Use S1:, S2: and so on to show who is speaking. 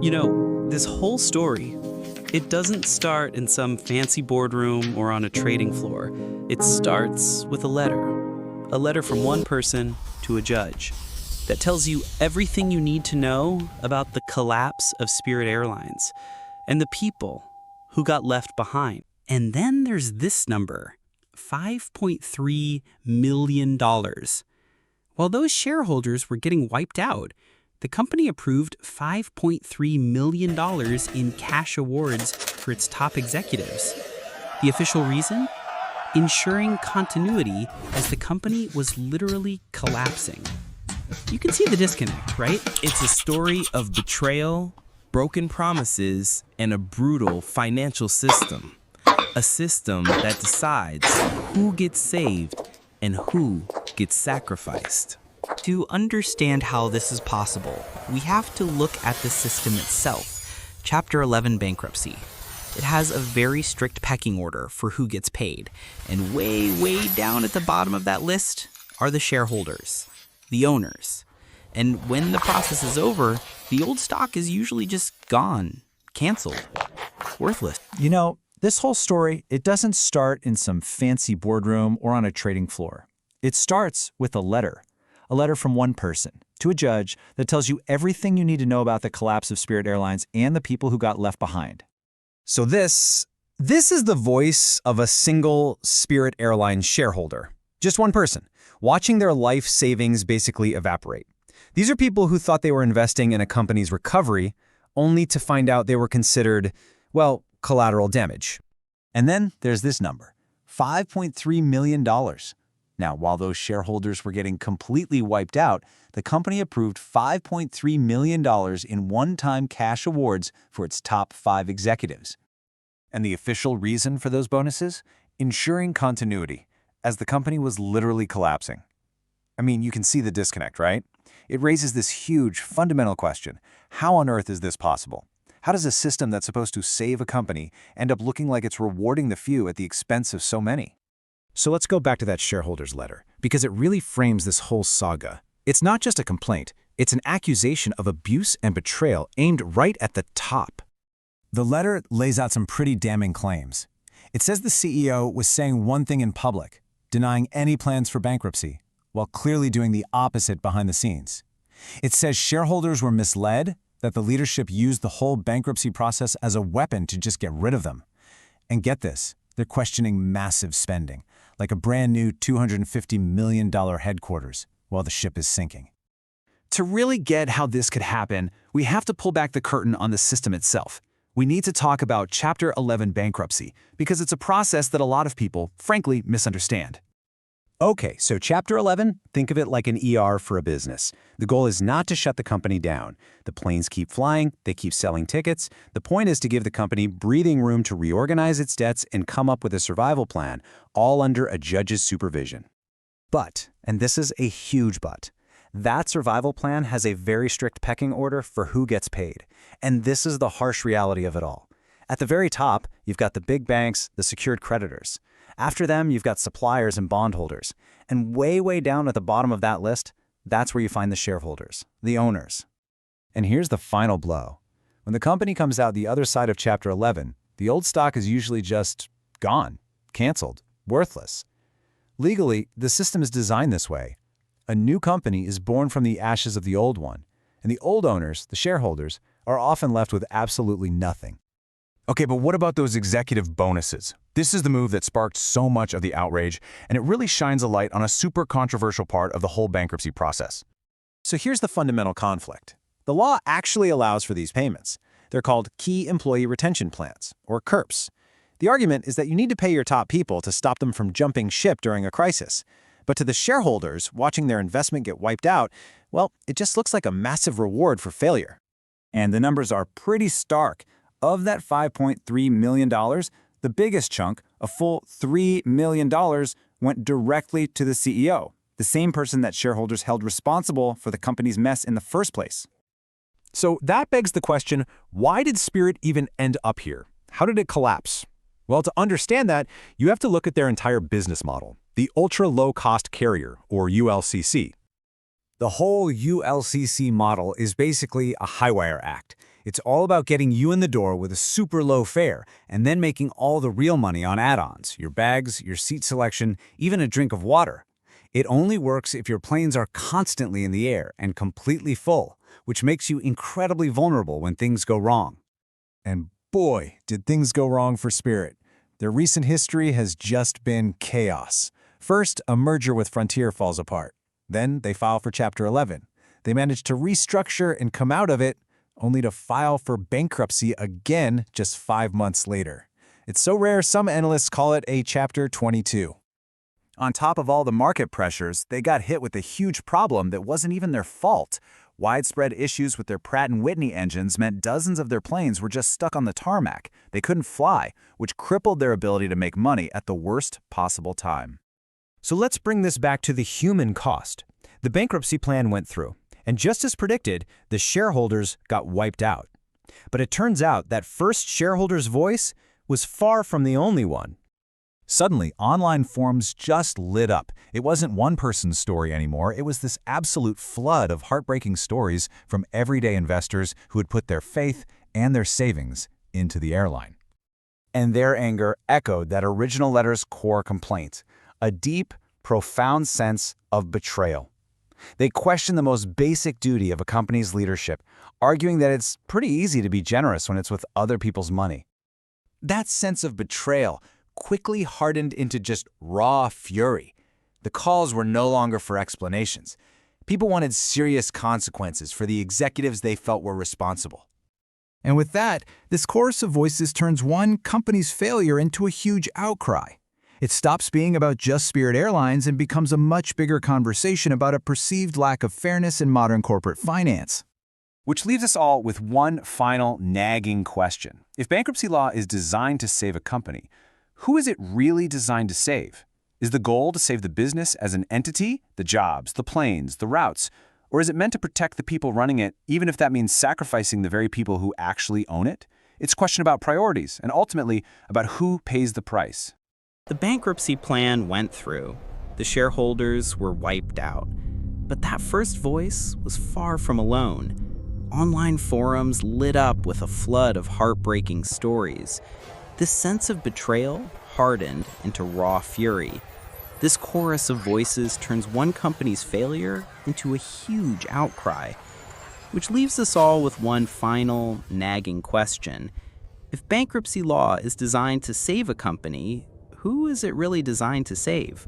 S1: You know, this whole story, it doesn't start in some fancy boardroom or on a trading floor. It starts with a letter from one person to a judge that tells you everything you need to know about the collapse of Spirit Airlines and the people who got left behind. And then there's this number, $5.3 million. While those shareholders were getting wiped out, the company approved $5.3 million in cash awards for its top executives. The official reason? Ensuring continuity as the company was literally collapsing. You can see the disconnect, right?
S2: It's a story of betrayal, broken promises, and a brutal financial system. A system that decides who gets saved and who gets sacrificed.
S3: To understand how this is possible, we have to look at the system itself. Chapter 11 Bankruptcy. It has a very strict pecking order for who gets paid, and way down at the bottom of that list are the shareholders, the owners. And when the process is over, the old stock is usually just gone, canceled, worthless.
S4: You know, this whole story, it doesn't start in some fancy boardroom or on a trading floor. It starts with a letter from one person to a judge that tells you everything you need to know about the collapse of Spirit Airlines and the people who got left behind.
S5: So this is the voice of a single Spirit Airlines shareholder. Just one person, watching their life savings basically evaporate. These are people who thought they were investing in a company's recovery, only to find out they were considered, well, collateral damage.
S4: And then there's this number, $5.3 million. Now, while those shareholders were getting completely wiped out, the company approved $5.3 million in one-time cash awards for its top 5 executives. And the official reason for those bonuses? Ensuring continuity, as the company was literally collapsing. I mean, you can see the disconnect, right? It raises this huge, fundamental question. How on earth is this possible? How does a system that's supposed to save a company end up looking like it's rewarding the few at the expense of so many?
S5: So let's go back to that shareholder's letter, because it really frames this whole saga. It's not just a complaint, it's an accusation of abuse and betrayal aimed right at the top.
S6: The letter lays out some pretty damning claims. It says the CEO was saying one thing in public, denying any plans for bankruptcy, while clearly doing the opposite behind the scenes. It says shareholders were misled, that the leadership used the whole bankruptcy process as a weapon to just get rid of them. And get this, they're questioning massive spending, like a brand new $250 million headquarters, while the ship is sinking.
S5: To really get how this could happen, we have to pull back the curtain on the system itself. We need to talk about Chapter 11 bankruptcy, because it's a process that a lot of people, frankly, misunderstand. Okay, so Chapter 11, think of it like an ER for a business. The goal is not to shut the company down. The planes keep flying, they keep selling tickets. The point is to give the company breathing room to reorganize its debts and come up with a survival plan, all under a judge's supervision. But, and this is a huge but, that survival plan has a very strict pecking order for who gets paid. And this is the harsh reality of it all. At the very top, you've got the big banks, the secured creditors. After them, you've got suppliers and bondholders. And way down at the bottom of that list, that's where you find the shareholders, the owners. And here's the final blow. When the company comes out the other side of Chapter 11, the old stock is usually just gone, canceled, worthless. Legally, the system is designed this way. A new company is born from the ashes of the old one, and the old owners, the shareholders, are often left with absolutely nothing. Okay, but what about those executive bonuses? This is the move that sparked so much of the outrage, and it really shines a light on a super controversial part of the whole bankruptcy process. So here's the fundamental conflict. The law actually allows for these payments. They're called Key Employee Retention Plans, or KERPs. The argument is that you need to pay your top people to stop them from jumping ship during a crisis. But to the shareholders watching their investment get wiped out, well, it just looks like a massive reward for failure. And the numbers are pretty stark. Of that $5.3 million, the biggest chunk, a full $3 million, went directly to the CEO, the same person that shareholders held responsible for the company's mess in the first place. So that begs the question, why did Spirit even end up here? How did it collapse? Well, to understand that, you have to look at their entire business model, the ultra-low-cost carrier, or ULCC. The whole ULCC model is basically a high-wire act.
S7: It's all about getting you in the door with a super low fare and then making all the real money on add-ons, your bags, your seat selection, even a drink of water. It only works if your planes are constantly in the air and completely full, which makes you incredibly vulnerable when things go wrong.
S6: And boy, did things go wrong for Spirit. Their recent history has just been chaos. First, a merger with Frontier falls apart. Then they file for Chapter 11. They manage to restructure and come out of it, only to file for bankruptcy again just 5 months later. It's so rare some analysts call it a Chapter 22.
S4: On top of all the market pressures, they got hit with a huge problem that wasn't even their fault. Widespread issues with their Pratt & Whitney engines meant dozens of their planes were just stuck on the tarmac. They couldn't fly, which crippled their ability to make money at the worst possible time.
S8: So let's bring this back to the human cost. The bankruptcy plan went through, and just as predicted, the shareholders got wiped out. But it turns out that first shareholder's voice was far from the only one.
S4: Suddenly, online forums just lit up. It wasn't one person's story anymore. It was this absolute flood of heartbreaking stories from everyday investors who had put their faith and their savings into the airline. And their anger echoed that original letter's core complaint, a deep, profound sense of betrayal. They questioned the most basic duty of a company's leadership, arguing that it's pretty easy to be generous when it's with other people's money. That sense of betrayal quickly hardened into just raw fury. The calls were no longer for explanations. People wanted serious consequences for the executives they felt were responsible.
S5: And with that, this chorus of voices turns one company's failure into a huge outcry. It stops being about just Spirit Airlines and becomes a much bigger conversation about a perceived lack of fairness in modern corporate finance.
S4: Which leaves us all with one final nagging question. If bankruptcy law is designed to save a company, who is it really designed to save? Is the goal to save the business as an entity, the jobs, the planes, the routes? Or is it meant to protect the people running it, even if that means sacrificing the very people who actually own it? It's a question about priorities, and ultimately about who pays the price.
S3: The bankruptcy plan went through. The shareholders were wiped out. But that first voice was far from alone. Online forums lit up with a flood of heartbreaking stories. This sense of betrayal hardened into raw fury. This chorus of voices turns one company's failure into a huge outcry, which leaves us all with one final, nagging question. If bankruptcy law is designed to save a company, who is it really designed to save?